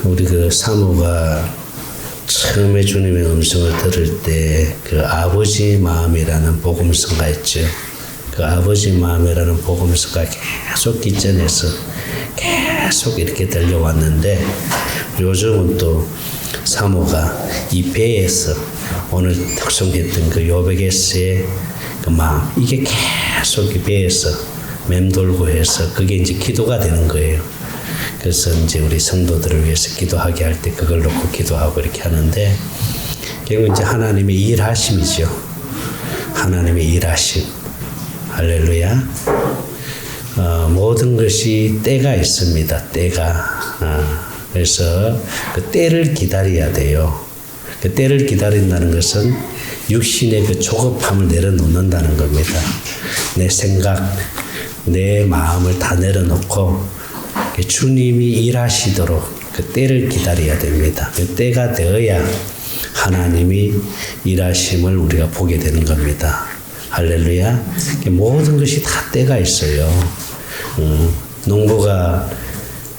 우리 그 사모가 처음에 주님의 음성을 들을 때 그 아버지 마음이라는 복음서가 있죠. 그 아버지 마음이라는 복음서가 계속 깃전에서 계속 이렇게 들려왔는데 요즘은 또 사모가 이 배에서 오늘 특송했던 그 요백에서의 그 마음 이게 계속 이 배에서 맴돌고 해서 그게 이제 기도가 되는 거예요. 그래서 이제 우리 성도들을 위해서 기도하게 할 때 그걸 놓고 기도하고 이렇게 하는데 결국 이제 하나님의 일하심이죠. 하나님의 일하심. 할렐루야. 모든 것이 때가 있습니다. 때가. 그래서 그 때를 기다려야 돼요. 그 때를 기다린다는 것은 육신의 그 조급함을 내려놓는다는 겁니다. 내 생각, 내 마음을 다 내려놓고 주님이 일하시도록 그 때를 기다려야 됩니다. 그 때가 되어야 하나님이 일하심을 우리가 보게 되는 겁니다. 할렐루야. 모든 것이 다 때가 있어요. 농부가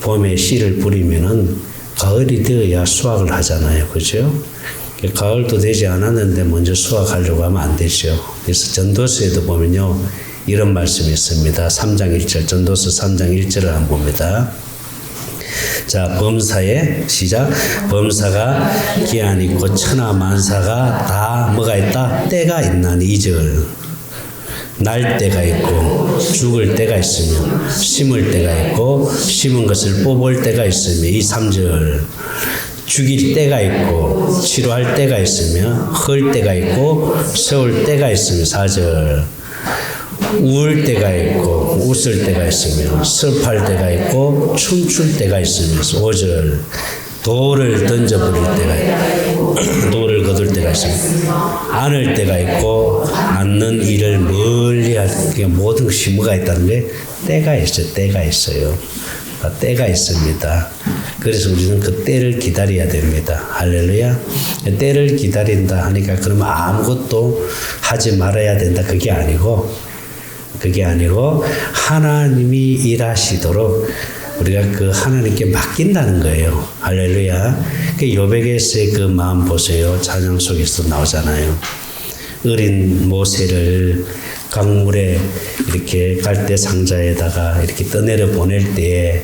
봄에 씨를 뿌리면은 가을이 되어야 수확을 하잖아요. 그죠? 가을도 되지 않았는데 먼저 수확하려고 하면 안 되죠. 그래서 전도서에도 보면요. 이런 말씀이 있습니다. 3장 1절, 전도서 3장 1절을 한번 봅니다. 자, 범사에, 시작. 범사가 기한 있고 천하 만사가 다 뭐가 있다? 때가 있나니 2절. 날 때가 있고 죽을 때가 있으며 심을 때가 있고 심은 것을 뽑을 때가 있으며 이 3절. 죽일 때가 있고 치료할 때가 있으며 헐 때가 있고 세울 때가 있으며 4절. 우울 때가 있고 웃을 때가 있으며 슬퍼할 때가 있고 춤출 때가 있으며 5절. 돌을 던져버릴 때가 있고 돌을 거둘 때가 있으며 안을 때가 있고 않는 일을 멀리할 때 모든 것이 뭐가 있다는 게 때가 있어요. 때가 있어요. 때가 있습니다. 그래서 우리는 그 때를 기다려야 됩니다. 할렐루야. 때를 기다린다 하니까 그러면 아무것도 하지 말아야 된다. 그게 아니고 하나님이 일하시도록 우리가 그 하나님께 맡긴다는 거예요. 할렐루야. 그 요백에서의 그 마음 보세요. 찬양 속에서 나오잖아요. 어린 모세를 강물에 이렇게 갈대 상자에다가 이렇게 떠내려 보낼 때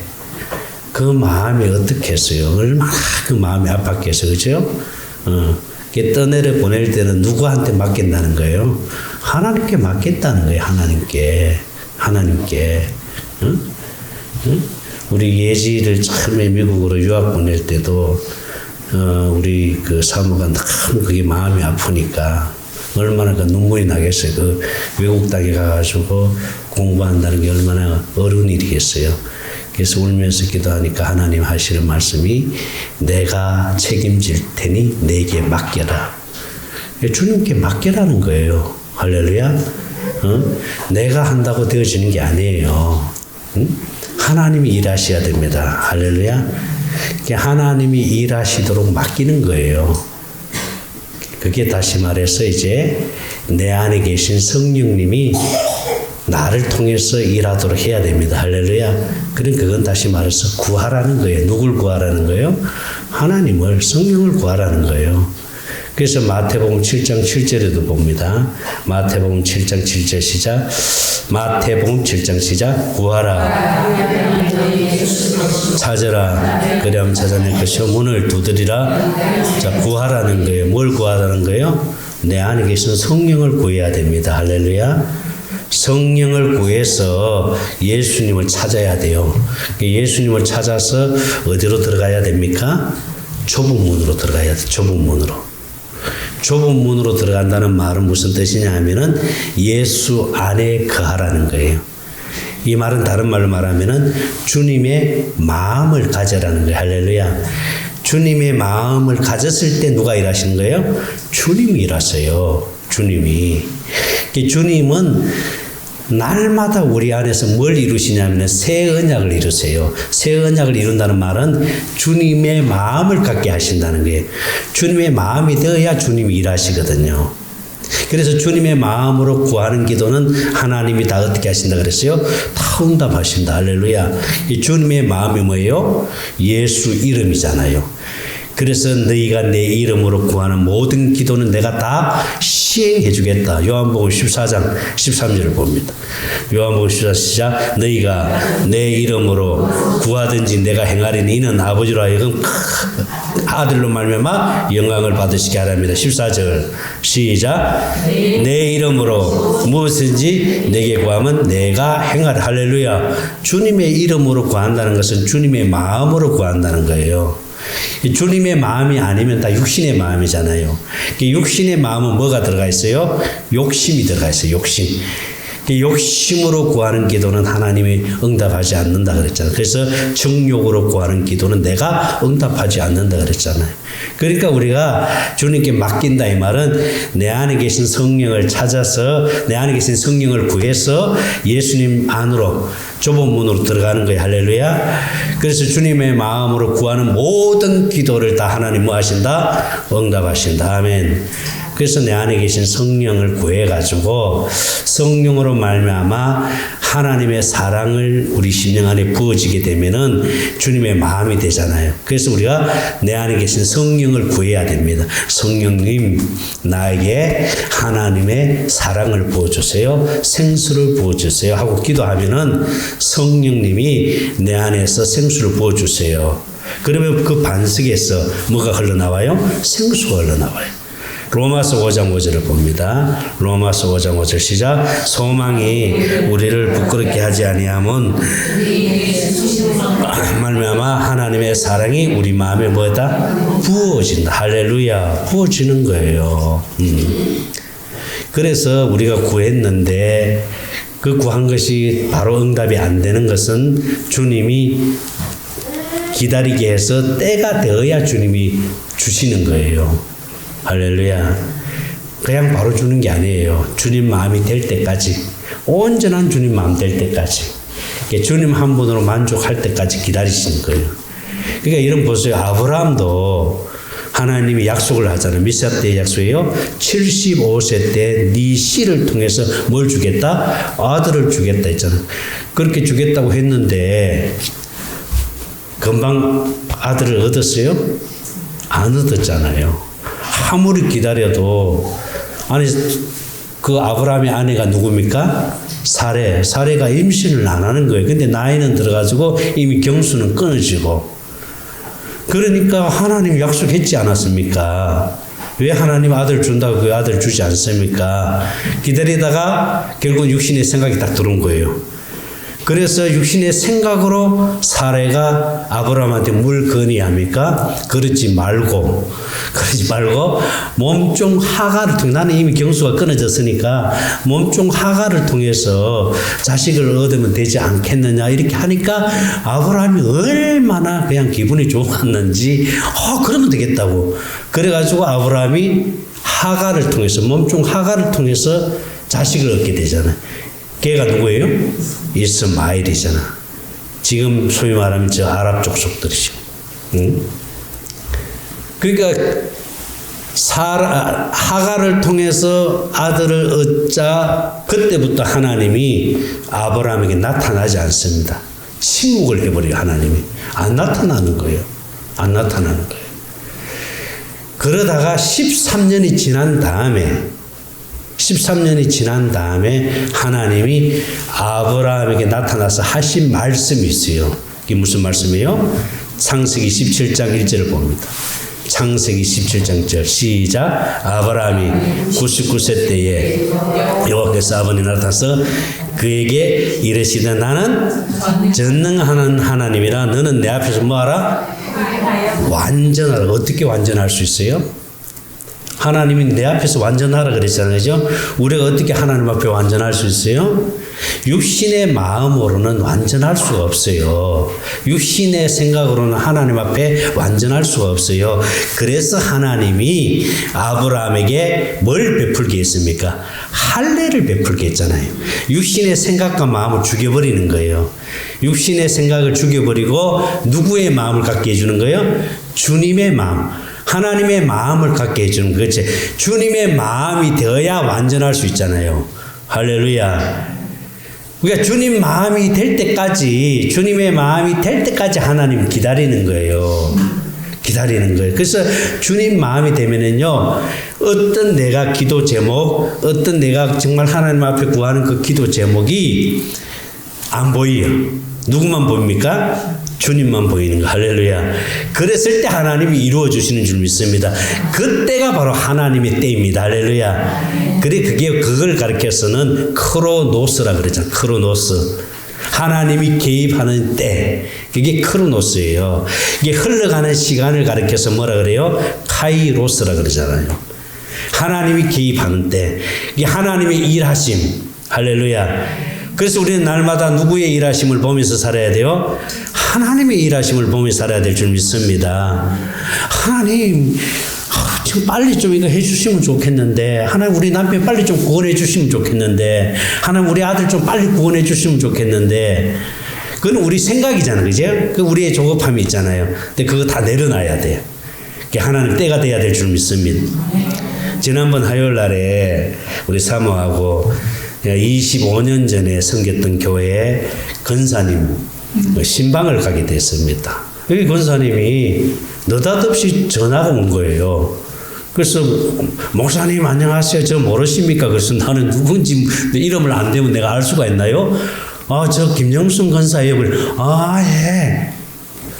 그 마음이 어떻게 했어요? 얼마나 그 마음이 아팠겠어요. 그죠? 이렇게 떠내려 보낼 때는 누구한테 맡긴다는 거예요? 하나님께 맡긴다는 거예요. 하나님께. 응? 우리 예지를 처음에 미국으로 유학 보낼 때도 우리 그 사모가 너무 그게 마음이 아프니까 얼마나 그 눈물이 나겠어요. 그 외국 땅에 가가지고 공부한다는 게 얼마나 어려운 일이겠어요. 그래서 울면서 기도하니까 하나님 하시는 말씀이 내가 책임질 테니 내게 맡겨라. 주님께 맡겨라는 거예요. 할렐루야. 내가 한다고 되어지는 게 아니에요. 하나님이 일하셔야 됩니다. 할렐루야. 하나님이 일하시도록 맡기는 거예요. 그게 다시 말해서 이제 내 안에 계신 성령님이 나를 통해서 일하도록 해야 됩니다. 할렐루야. 그러니까 그건 다시 말해서 구하라는 거예요. 누굴 구하라는 거예요? 하나님을, 성령을 구하라는 거예요. 그래서 마태복음 7장 7절에도 봅니다. 마태복음 7장 7절 시작. 마태복음 7장 시작. 구하라. 찾으라. 그리하면 찾아낼 것이요. 문을 두드리라. 자, 구하라는 거예요. 뭘 구하라는 거예요? 내 안에 계신 성령을 구해야 됩니다. 할렐루야. 성령을 구해서 예수님을 찾아야 돼요. 예수님을 찾아서 어디로 들어가야 됩니까? 좁은 문으로 들어가야 돼. 좁은 문으로. 좁은 문으로 들어간다는 말은 무슨 뜻이냐 하면은 예수 안에 거하라는 거예요. 이 말은 다른 말로 말하면은 주님의 마음을 가져라는 거예요. 할렐루야. 주님의 마음을 가졌을 때 누가 일하시는 거예요? 주님이 일하세요. 주님이. 주님은 날마다 우리 안에서 뭘 이루시냐면 새 언약을 이루세요. 새 언약을 이룬다는 말은 주님의 마음을 갖게 하신다는 거예요. 주님의 마음이 되어야 주님이 일하시거든요. 그래서 주님의 마음으로 구하는 기도는 하나님이 다 어떻게 하신다 그랬어요? 다 응답하신다. 할렐루야. 이 주님의 마음이 뭐예요? 예수 이름이잖아요. 그래서 너희가 내 이름으로 구하는 모든 기도는 내가 다 시행해 주겠다. 요한복음 14장 13절을 봅니다. 요한복음 14장 시작. 너희가 내 이름으로 구하든지 내가 행하리니 이는 아버지로 하여금 아들로 말미암아 영광을 받으시게 하랍니다. 14절 시작. 내 이름으로 무엇인지 내게 구하면 내가 행하리. 할렐루야. 주님의 이름으로 구한다는 것은 주님의 마음으로 구한다는 거예요. 주님의 마음이 아니면 다 육신의 마음이잖아요. 육신의 마음은 뭐가 들어가 있어요? 욕심이 들어가 있어요. 욕심. 욕심으로 구하는 기도는 하나님이 응답하지 않는다 그랬잖아요. 그래서 정욕으로 구하는 기도는 내가 응답하지 않는다 그랬잖아요. 그러니까 우리가 주님께 맡긴다 이 말은 내 안에 계신 성령을 찾아서 내 안에 계신 성령을 구해서 예수님 안으로 좁은 문으로 들어가는 거예요. 할렐루야. 그래서 주님의 마음으로 구하는 모든 기도를 다 하나님 뭐 하신다? 응답하신다. 아멘. 그래서 내 안에 계신 성령을 구해가지고 성령으로 말미암아 하나님의 사랑을 우리 심령 안에 부어지게 되면은 주님의 마음이 되잖아요. 그래서 우리가 내 안에 계신 성령을 구해야 됩니다. 성령님, 나에게 하나님의 사랑을 부어주세요. 생수를 부어주세요. 하고 기도하면은 성령님이 내 안에서 생수를 부어주세요. 그러면 그 반석에서 뭐가 흘러나와요? 생수가 흘러나와요. 로마서 5장 5절을 봅니다. 로마서 5장 5절 시작. 소망이 우리를 부끄럽게 하지 아니하면 말미암아 하나님의 사랑이 우리 마음에 뭐다? 부어진다. 할렐루야. 부어지는 거예요. 그래서 우리가 구했는데 그 구한 것이 바로 응답이 안 되는 것은 주님이 기다리게 해서 때가 되어야 주님이 주시는 거예요. 할렐루야. 그냥 바로 주는 게 아니에요. 주님 마음이 될 때까지, 온전한 주님 마음 될 때까지, 주님 한 분으로 만족할 때까지 기다리시는 거예요. 그러니까 이런 보세요. 아브라함도 하나님이 약속을 하잖아요. 몇 세 때 약속이에요? 75세 때 네 씨를 통해서 뭘 주겠다? 아들을 주겠다 했잖아요. 그렇게 주겠다고 했는데 금방 아들을 얻었어요? 안 얻었잖아요. 아무리 기다려도 아니 그 아브라함의 아내가 누굽니까? 사레가 임신을 안 하는 거예요. 근데 나이는 들어가지고 이미 경수는 끊어지고 그러니까 하나님 약속했지 않았습니까? 왜 하나님 아들 준다고 그 아들 주지 않습니까? 기다리다가 결국 육신의 생각이 딱 들어온 거예요. 그래서 육신의 생각으로 사레가 아브라함한테 뭘 건의합니까? 그러지 말고 몸종 하가를 통해 나는 이미 경수가 끊어졌으니까 몸종 하가를 통해서 자식을 얻으면 되지 않겠느냐 이렇게 하니까 아브라함이 얼마나 그냥 기분이 좋았는지 그러면 되겠다고 그래가지고 아브라함이 하가를 통해서 몸종 하가를 통해서 자식을 얻게 되잖아요. 걔가 누구예요? 이스마엘이잖아. 지금 소위 말하면 저 아랍 족속들이죠. 응? 그러니까 하가를 통해서 아들을 얻자 그때부터 하나님이 아브라함에게 나타나지 않습니다. 침묵을 해버려요. 하나님이. 안 나타나는 거예요. 안 나타나는 거예요. 그러다가 13년이 지난 다음에 하나님이 아브라함에게 나타나서 하신 말씀이 있어요. 이게 무슨 말씀이에요? 창세기 17장 1절을 봅니다. 창세기 17장 1절 시작. 아브라함이 99세 때에 여호와께서 아버지 나타나서 그에게 이르시되 나는 전능한 하나님이라 너는 내 앞에서 뭐하라? 완전하라. 어떻게 완전할 수 있어요? 하나님이 내 앞에서 완전하라 그랬잖아요. 그죠? 우리가 어떻게 하나님 앞에 완전할 수 있어요? 육신의 마음으로는 완전할 수가 없어요. 육신의 생각으로는 하나님 앞에 완전할 수가 없어요. 그래서 하나님이 아브라함에게 뭘 베풀게 했습니까? 할례를 베풀게 했잖아요. 육신의 생각과 마음을 죽여버리는 거예요. 육신의 생각을 죽여버리고 누구의 마음을 갖게 해주는 거예요? 주님의 마음. 하나님의 마음을 갖게 해주는 거지. 주님의 마음이 되어야 완전할 수 있잖아요. 할렐루야. 그러니까 주님 마음이 될 때까지, 주님의 마음이 될 때까지 하나님 기다리는 거예요. 기다리는 거예요. 그래서 주님 마음이 되면은요, 어떤 내가 기도 제목, 어떤 내가 정말 하나님 앞에 구하는 그 기도 제목이 안 보여요. 누구만 보입니까? 주님만 보이는 거. 할렐루야. 그랬을 때 하나님이 이루어 주시는 줄 믿습니다. 그때가 바로 하나님의 때입니다. 할렐루야. 그걸 가르쳐서는 크로노스라 그러잖아요. 크로노스. 하나님이 개입하는 때. 그게 크로노스예요. 이게 흘러가는 시간을 가르쳐서 뭐라 그래요? 카이로스라 그러잖아요. 하나님이 개입하는 때. 이게 하나님의 일하심. 할렐루야. 그래서 우리는 날마다 누구의 일하심을 보면서 살아야 돼요? 하나님의 일하심을 보면서 살아야 될 줄 믿습니다. 하나님, 지금 빨리 좀 이거 해주시면 좋겠는데, 하나님 우리 남편 빨리 좀 구원해 주시면 좋겠는데, 하나님 우리 아들 좀 빨리 구원해 주시면 좋겠는데, 그건 우리 생각이잖아요. 그죠? 그 우리의 조급함이 있잖아요. 근데 그거 다 내려놔야 돼요. 하나님 때가 돼야 될 줄 믿습니다. 지난번 화요일 날에 우리 사모하고 25년 전에 섬겼던 교회에 권사님 신방을 가게 됐습니다. 여기 권사님이 느닷없이 전화가 온 거예요. 그래서 목사님 안녕하세요. 저 모르십니까? 그래서 나는 누군지 이름을 안 대면 내가 알 수가 있나요? 아, 저 김영순 권사예요. 아, 예.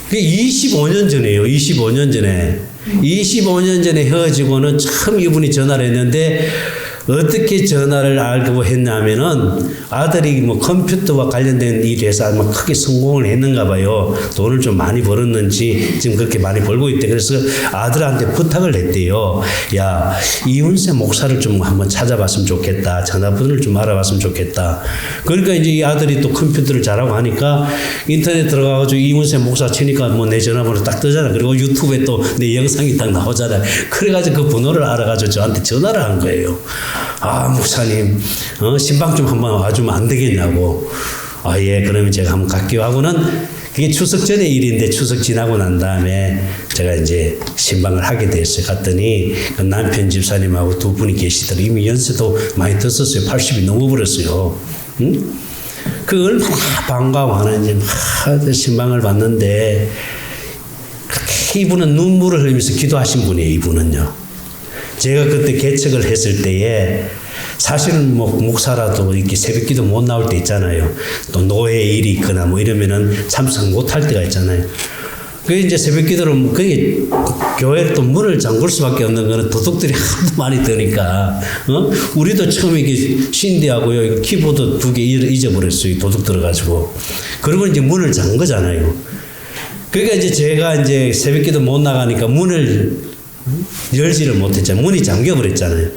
그게 25년 전이에요. 25년 전에. 25년 전에 헤어지고는 참 이분이 전화를 했는데 어떻게 전화를 알고 했냐면은 아들이 뭐 컴퓨터와 관련된 일에서 아마 크게 성공을 했는가 봐요. 돈을 좀 많이 벌었는지 지금 그렇게 많이 벌고 있대. 그래서 아들한테 부탁을 했대요. 야, 이훈세 목사를 좀 한번 찾아봤으면 좋겠다. 전화번호를 좀 알아봤으면 좋겠다. 그러니까 이제 이 아들이 또 컴퓨터를 잘하고 하니까 인터넷 들어가가지고 이훈세 목사 치니까 뭐 내 전화번호 딱 뜨잖아. 그리고 유튜브에 또 내 영상이 딱 나오잖아. 그래가지고 그 번호를 알아가지고 저한테 전화를 한 거예요. 아, 목사님, 신방 좀 한번 와주면 안 되겠냐고. 아, 예, 그러면 제가 한번 갈게요 하고는 그게 추석 전의 일인데 추석 지나고 난 다음에 제가 이제 신방을 하게 됐어요. 갔더니 그 남편 집사님하고 두 분이 계시더라고요. 이미 연세도 많이 됐었어요. 80이 넘어버렸어요. 응? 그 얼마나 반가워하는지 신방을 봤는데 이분은 눈물을 흘리면서 기도하신 분이에요. 이분은요. 제가 그때 개척을 했을 때에 사실은 뭐 목사라도 이렇게 새벽기도 못 나올 때 있잖아요. 또 노예 일이 있거나 뭐 이러면은 참석 못 할 때가 있잖아요. 그게 이제 새벽기도를 그게 교회를 또 문을 잠글 수밖에 없는 거는 도둑들이 하도 많이 드니까 우리도 처음에 이게 신대하고요 키보드 2개 잊어버렸어요. 도둑 들어가지고. 그러고 이제 문을 잠 거잖아요. 그러니까 이제 제가 이제 새벽기도 못 나가니까 문을 열지를 못했잖아요. 문이 잠겨버렸잖아요.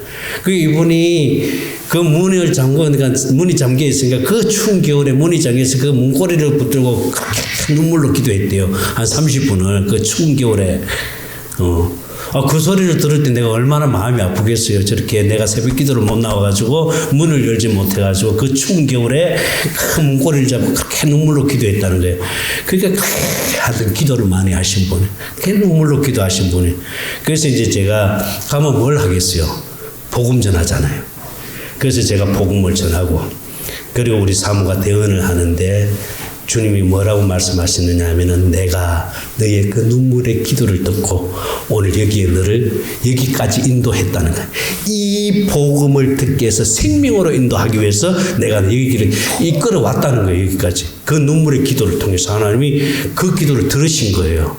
그 이분이 그 문을 잠그니까 문이 잠겨 있으니까 그 추운 겨울에 문이 잠겨서 그 문고리를 붙들고 눈물로 기도했대요. 한 30분을 그 추운 겨울에. 그 소리를 들을 때 내가 얼마나 마음이 아프겠어요. 저렇게 내가 새벽 기도를 못 나와가지고 문을 열지 못해가지고 그 추운 겨울에 큰 문고리를 잡고 그렇게 눈물로 기도했다는 거예요. 그러니까 하여튼 기도를 많이 하신 분이, 그렇게 눈물로 기도하신 분이. 그래서 이제 제가 가면 뭘 하겠어요? 복음 전하잖아요. 그래서 제가 복음을 전하고, 그리고 우리 사모가 대언을 하는데 주님이 뭐라고 말씀하시느냐 하면은 내가 너의 그 눈물의 기도를 듣고 오늘 여기에 너를 여기까지 인도했다는 거야. 이 복음을 듣게 해서 생명으로 인도하기 위해서 내가 여기를 이끌어 왔다는 거예요. 여기까지. 그 눈물의 기도를 통해서 하나님이 그 기도를 들으신 거예요.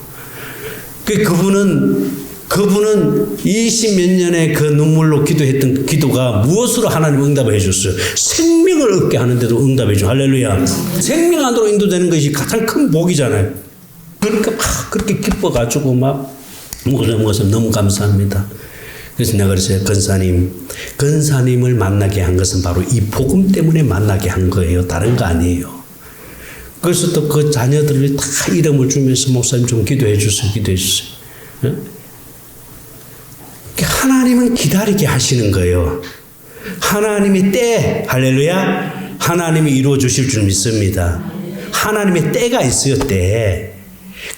그분은 20몇 년의 그 눈물로 기도했던 기도가 무엇으로 하나님 응답을 해줬어요? 생명을 얻게 하는데도 응답해 줘. 할렐루야. 생명 안으로 인도되는 것이 가장 큰 복이잖아요. 그러니까 막 그렇게 기뻐가지고 막 모든 너무 감사합니다. 그래서 내가 그랬어요. 권사님을 만나게 한 것은 바로 이 복음 때문에 만나게 한 거예요. 다른 거 아니에요. 그래서 또 그 자녀들을 다 이름을 주면서 목사님 좀 기도해 주세요. 기도해 주세요. 네? 하나님은 기다리게 하시는 거예요. 하나님의 때, 할렐루야, 하나님이 이루어 주실 줄 믿습니다. 하나님의 때가 있어요, 때.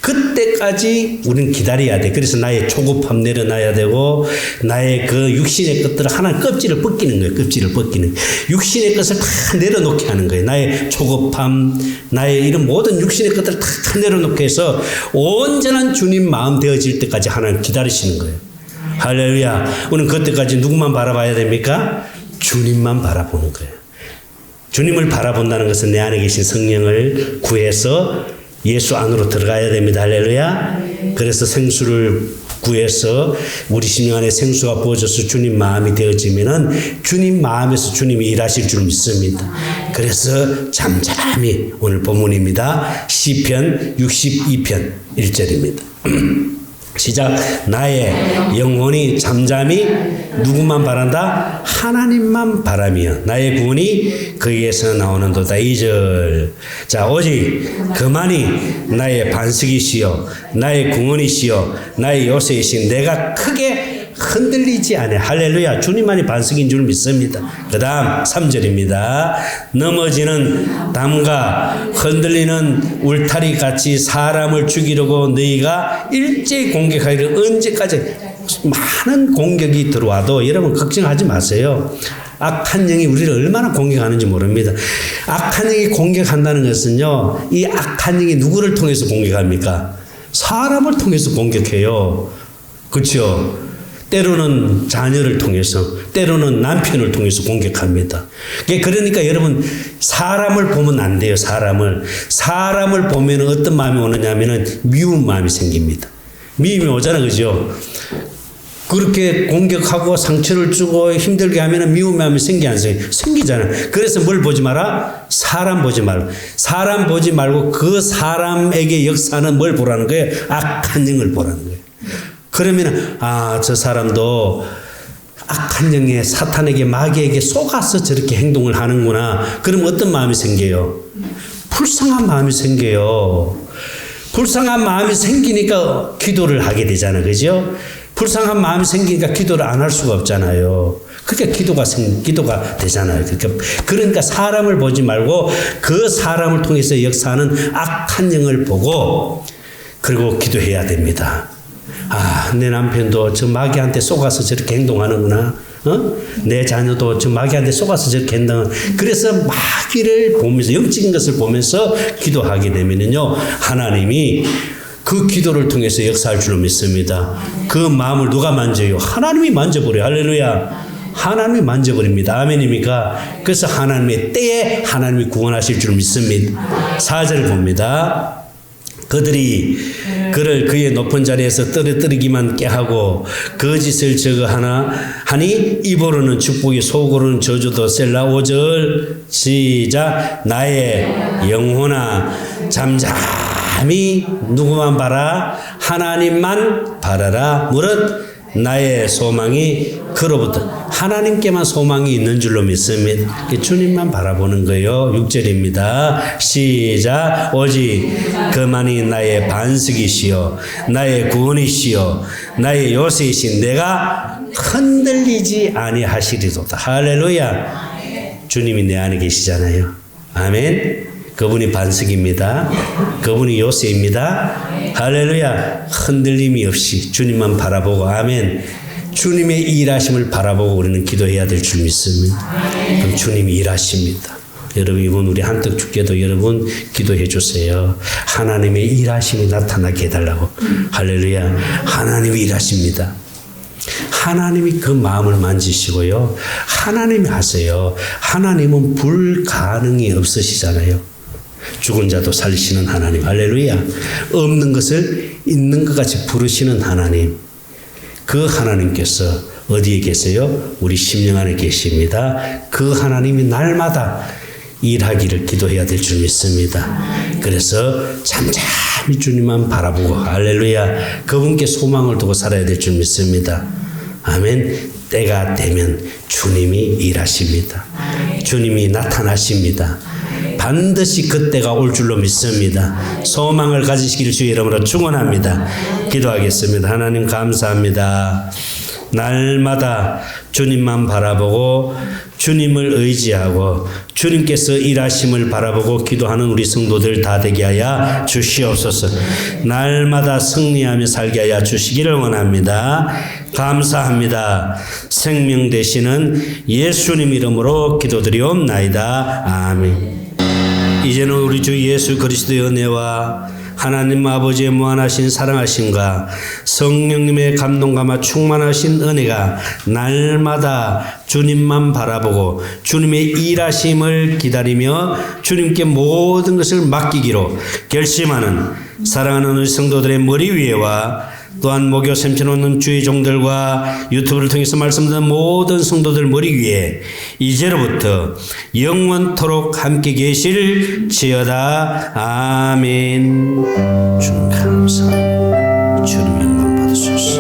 그때까지 우리는 기다려야 돼. 그래서 나의 초급함 내려놔야 되고 나의 그 육신의 것들을 하나님 껍질을 벗기는 거예요. 껍질을 벗기는. 육신의 것을 다 내려놓게 하는 거예요. 나의 초급함, 나의 이런 모든 육신의 것들을 다 내려놓게 해서 온전한 주님 마음 되어질 때까지 하나님 기다리시는 거예요. 할렐루야. 우리는 그때까지 누구만 바라봐야 됩니까? 주님만 바라보는 거예요. 주님을 바라본다는 것은 내 안에 계신 성령을 구해서 예수 안으로 들어가야 됩니다. 할렐루야. 그래서 생수를 구해서 우리 심령 안에 생수가 부어져서 주님 마음이 되어지면은 주님 마음에서 주님이 일하실 줄 믿습니다. 그래서 잠잠히 오늘 본문입니다. 시편 62편 1절입니다. 시작. 나의 영혼이 잠잠히 누구만 바란다? 하나님만 바라며 나의 구원이 그에게서 나오는도다. 2절. 자, 오직 그만이 나의 반석이시여 나의 구원이시여 나의 요새이신 내가 크게 흔들리지 않아. 할렐루야. 주님만이 반석인 줄 믿습니다. 그 다음 3절입니다. 넘어지는 담과 흔들리는 울타리 같이 사람을 죽이려고 너희가 일제히 공격하기를 언제까지. 많은 공격이 들어와도 여러분 걱정하지 마세요. 악한 영이 우리를 얼마나 공격하는지 모릅니다. 악한 영이 공격한다는 것은요, 이 악한 영이 누구를 통해서 공격합니까? 사람을 통해서 공격해요. 그렇죠? 때로는 자녀를 통해서, 때로는 남편을 통해서 공격합니다. 그러니까 여러분, 사람을 보면 안 돼요. 사람을 보면 어떤 마음이 오느냐면은 미운 마음이 생깁니다. 미움이 오잖아, 그죠? 그렇게 공격하고 상처를 주고 힘들게 하면 미움의 마음이 생기 안 생기? 생기잖아요. 그래서 뭘 보지 마라? 사람 보지 말고. 사람 보지 말고 그 사람에게 역사는 뭘 보라는 거예요? 악한 영을 보라는 거예요. 그러면 저 사람도 악한 영에 사탄에게 마귀에게 속아서 저렇게 행동을 하는구나. 그럼 어떤 마음이 생겨요? 불쌍한 마음이 생겨요. 불쌍한 마음이 생기니까 기도를 하게 되잖아요. 그죠? 불쌍한 마음이 생기니까 기도를 안 할 수가 없잖아요. 그러니까 기도가 되잖아요. 그러니까 사람을 보지 말고 그 사람을 통해서 역사하는 악한 영을 보고 그리고 기도해야 됩니다. 내 남편도 저 마귀한테 속아서 저렇게 행동하는구나. 내 자녀도 저 마귀한테 속아서 저렇게 행동하는. 그래서 마귀를 보면서, 영적인 것을 보면서 기도하게 되면요, 하나님이 그 기도를 통해서 역사할 줄로 믿습니다. 그 마음을 누가 만져요? 하나님이 만져버려요. 할렐루야. 하나님이 만져버립니다. 아멘입니까? 그래서 하나님의 때에 하나님이 구원하실 줄 믿습니다. 4절 봅니다. 그들이 그를 그의 높은 자리에서 떨어뜨리기만 깨하고 거짓을 하니 입으로는 축복이 속으로는 저주도. 셀라. 5절 시작. 나의 영혼아 잠잠히 누구만 바라? 하나님만 바라라. 무릇 나의 소망이 그로부터. 하나님께만 소망이 있는 줄로 믿습니다. 주님만 바라보는 거예요. 6절입니다. 시작. 오직 그만이 나의 반석이시여 나의 구원이시여 나의 요새이신 내가 흔들리지 아니하시리로다. 할렐루야. 주님이 내 안에 계시잖아요. 아멘. 그분이 반석입니다. 그분이 요새입니다. 할렐루야. 흔들림이 없이 주님만 바라보고. 아멘. 주님의 일하심을 바라보고 우리는 기도해야 될 줄 믿습니다. 그럼 주님이 일하십니다. 여러분, 이번 우리 한떡 축제도 여러분 기도해 주세요. 하나님의 일하심이 나타나게 해달라고. 할렐루야. 하나님이 일하십니다. 하나님이 그 마음을 만지시고요. 하나님이 하세요. 하나님은 불가능이 없으시잖아요. 죽은 자도 살리시는 하나님. 할렐루야. 없는 것을 있는 것 같이 부르시는 하나님. 그 하나님께서 어디에 계세요? 우리 심령 안에 계십니다. 그 하나님이 날마다 일하기를 기도해야 될 줄 믿습니다. 그래서 잠잠히 주님만 바라보고. 할렐루야. 그분께 소망을 두고 살아야 될 줄 믿습니다. 아멘. 때가 되면 주님이 일하십니다. 주님이 나타나십니다. 반드시 그때가 올 줄로 믿습니다. 소망을 가지시기를 주의 이름으로 축원합니다. 기도하겠습니다. 하나님 감사합니다. 날마다 주님만 바라보고 주님을 의지하고 주님께서 일하심을 바라보고 기도하는 우리 성도들 다 되게 하여 주시옵소서. 날마다 승리하며 살게 하여 주시기를 원합니다. 감사합니다. 생명 되시는 예수님 이름으로 기도드리옵나이다. 아멘. 이제는 우리 주 예수 그리스도의 은혜와 하나님 아버지의 무한하신 사랑하심과 성령님의 감동감화 충만하신 은혜가 날마다 주님만 바라보고 주님의 일하심을 기다리며 주님께 모든 것을 맡기기로 결심하는 사랑하는 우리 성도들의 머리 위에와 또한 목요 샘쳐놓는 주의 종들과 유튜브를 통해서 말씀 듣는 모든 성도들 머리 위에 이제로부터 영원토록 함께 계실지어다. 아멘. 주님 감사합니다. 주님 영광 받으소서.